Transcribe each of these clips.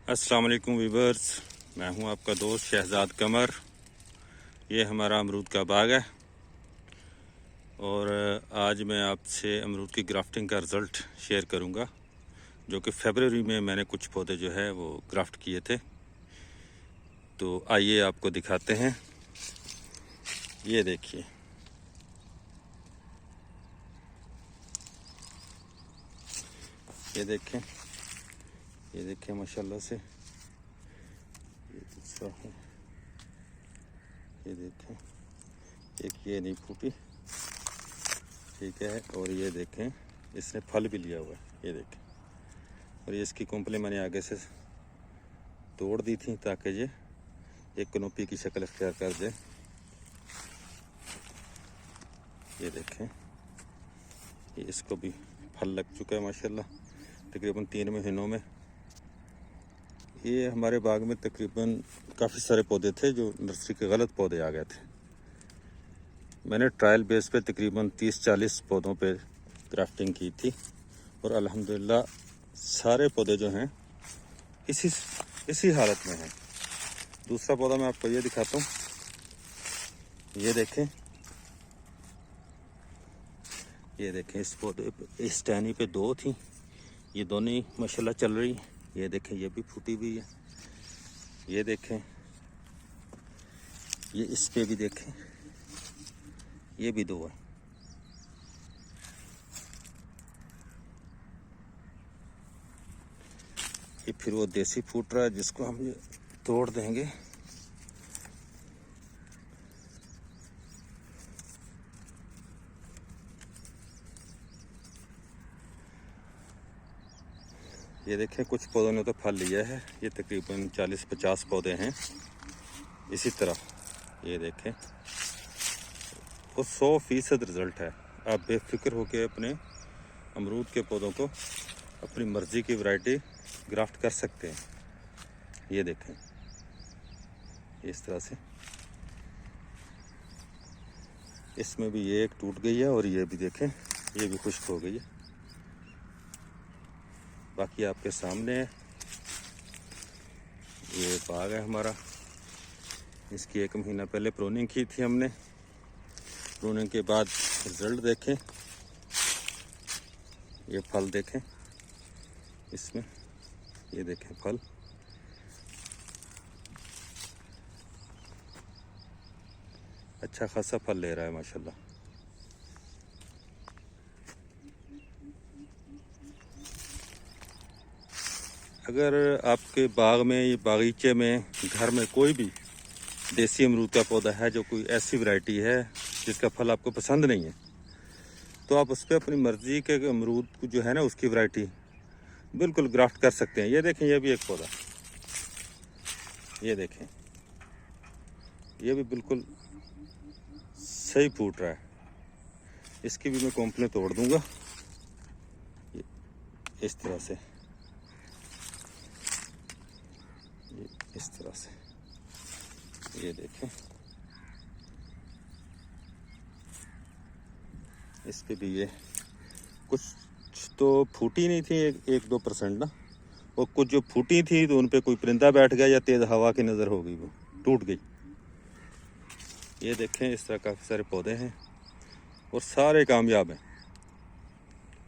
अस्सलाम वालेकुम व्यूअर्स, मैं हूं आपका दोस्त शहजाद कमर। ये हमारा अमरूद का बाग है और आज मैं आपसे अमरूद की ग्राफ्टिंग का रिज़ल्ट शेयर करूंगा, जो कि फरवरी में मैंने कुछ पौधे जो है वो ग्राफ्ट किए थे। तो आइए आपको दिखाते हैं। ये देखिए, ये देखें माशाल्लाह से। ये दूसरा है, ये देखें, एक ये नहीं फूटी, ठीक है। और ये देखें, इसने फल भी लिया हुआ है, ये देखें। और ये इसकी कुंपलें मैंने आगे से तोड़ दी थी ताकि ये एक कनोपी की शक्ल अख्तियार कर दे। ये देखें, ये इसको भी फल लग चुका है माशाल्लाह, तकरीबन 3 महीनों में। ये हमारे बाग में तकरीबन काफ़ी सारे पौधे थे जो नर्सरी के गलत पौधे आ गए थे। मैंने ट्रायल बेस पे तकरीबन 30-40 पौधों पे ग्राफ्टिंग की थी और अल्हम्दुलिल्लाह सारे पौधे जो हैं इसी हालत में हैं। दूसरा पौधा मैं आपको ये दिखाता हूँ। ये देखें, इस पौधे पे, इस टहनी पे 2 थी, ये दोनों ही माशाल्लाह चल रही। ये देखें, ये भी फूटी हुई है। ये देखें, ये इस पे भी देखें, ये भी 2 है। ये फिर वो देसी फूट रहा है जिसको हम ये तोड़ देंगे। ये देखें, कुछ पौधों ने तो फल लिया है। ये तकरीबन 40-50 पौधे हैं इसी तरह। ये देखें, वो 100% रिज़ल्ट है। आप बेफिक्र होकर अपने अमरूद के पौधों को अपनी मर्ज़ी की वैरायटी ग्राफ्ट कर सकते हैं। ये देखें, इस तरह से। इसमें भी ये एक टूट गई है और ये भी देखें, ये भी खुश्क हो गई है। बाकी आपके सामने है। ये बाग है हमारा। इसकी 1 महीना पहले प्रूनिंग की थी हमने। प्रूनिंग के बाद रिजल्ट देखें, ये फल देखें इसमें, ये देखें फल। अच्छा खासा फल ले रहा है माशाल्लाह। अगर आपके बाग में, बागीचे में, घर में कोई भी देसी अमरूद का पौधा है, जो कोई ऐसी वैरायटी है जिसका फल आपको पसंद नहीं है, तो आप उस पर अपनी मर्ज़ी के अमरूद को जो है ना, उसकी वैरायटी बिल्कुल ग्राफ्ट कर सकते हैं। ये देखें, ये भी एक पौधा, ये देखें, ये भी बिल्कुल सही फूट रहा है। इसकी भी मैं कोंपलें तोड़ दूंगा इस तरह से, इस तरह से। ये देखें, इस पे भी ये कुछ तो फूटी नहीं थी, 1-2% ना, और कुछ जो फूटी थी तो उन पे कोई परिंदा बैठ गया या तेज़ हवा की नज़र हो गई, वो टूट गई। ये देखें, इस तरह काफ़ी सारे पौधे हैं और सारे कामयाब हैं।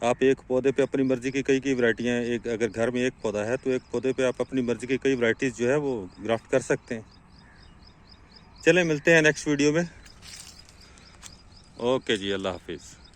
आप एक पौधे पे अपनी मर्ज़ी की कई वैरायटियाँ, एक अगर घर में एक पौधा है तो एक पौधे पे आप अपनी मर्ज़ी की कई वैरायटीज़ जो है वो ग्राफ्ट कर सकते हैं। चलें, मिलते हैं नेक्स्ट वीडियो में। ओके जी, अल्लाह हाफिज़।